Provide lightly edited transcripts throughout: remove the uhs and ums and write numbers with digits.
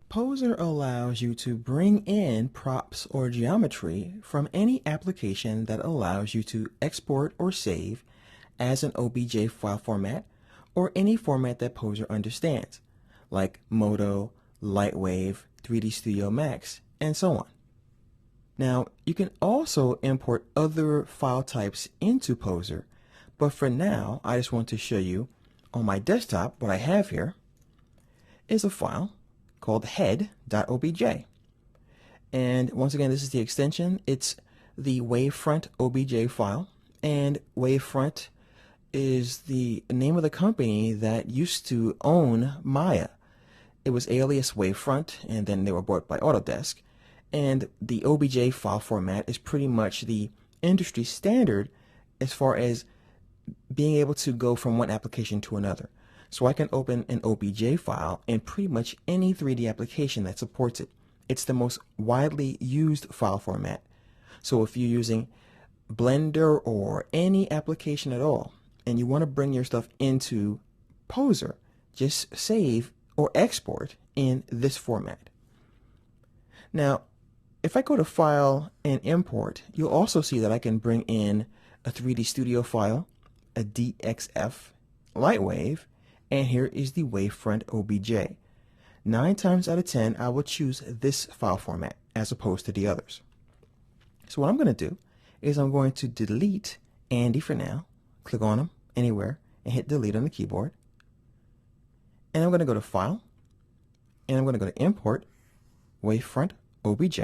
Poser allows you to bring in props or geometry from any application that allows you to export or save as an OBJ file format or any format that Poser understands, like Modo, Lightwave, 3D Studio Max, and so on. Now, you can also import other file types into Poser, but for now, I just want to show you on my desktop what I have here is a file called head.obj. And once again, this is the extension. It's the Wavefront OBJ file, and Wavefront is the name of the company that used to own Maya. It was alias Wavefront, and then they were bought by Autodesk. And the OBJ file format is pretty much the industry standard as far as being able to go from one application to another. So I can open an OBJ file in pretty much any 3D application that supports it. It's the most widely used file format. So if you're using Blender or any application at all, and you want to bring your stuff into Poser, just save or export in this format. Now, if I go to File and Import, you'll also see that I can bring in a 3D Studio file, a DXF, Lightwave, and here is the Wavefront OBJ. 9 times out of 10, I will choose this file format as opposed to the others. So what I'm going to do is I'm going to delete Andy for now, click on him anywhere, and hit delete on the keyboard. And I'm going to go to File, and I'm going to go to Import, Wavefront OBJ.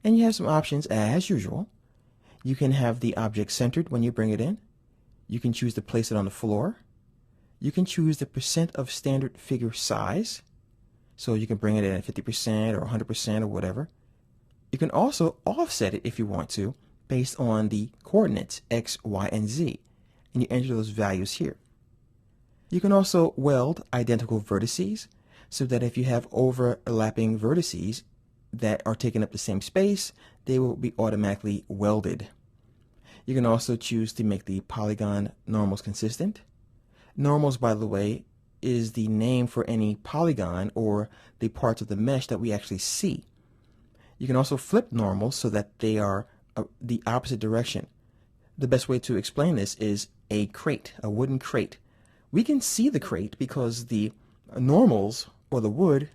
And you have some options as usual. You can have the object centered when you bring it in. You can choose to place it on the floor. You can choose the percent of standard figure size. So you can bring it in at 50% or 100% or whatever. You can also offset it if you want to based on the coordinates X, Y, and Z. And you enter those values here. You can also weld identical vertices so that if you have overlapping vertices that are taking up the same space, they will be automatically welded. You can also choose to make the polygon normals consistent. Normals, by the way, is the name for any polygon or the parts of the mesh that we actually see. You can also flip normals so that they are the opposite direction. The best way to explain this is a crate, a wooden crate. We can see the crate because the normals or the wood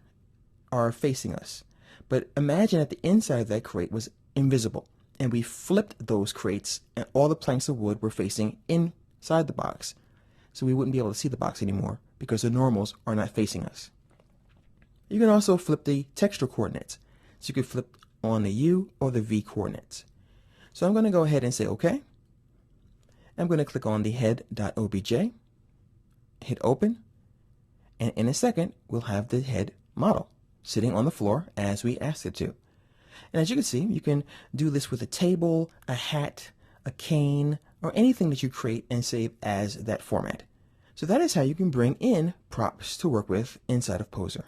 are facing us. But imagine that the inside of that crate was invisible, and we flipped those crates and all the planks of wood were facing inside the box. So we wouldn't be able to see the box anymore because the normals are not facing us. You can also flip the texture coordinates. So you could flip on the U or the V coordinates. So I'm going to go ahead and say OK. I'm going to click on the head.obj, hit open, and in a second we'll have the head model sitting on the floor as we asked it to. And as you can see, you can do this with a table, a hat, a cane, or anything that you create and save as that format. So that is how you can bring in props to work with inside of Poser.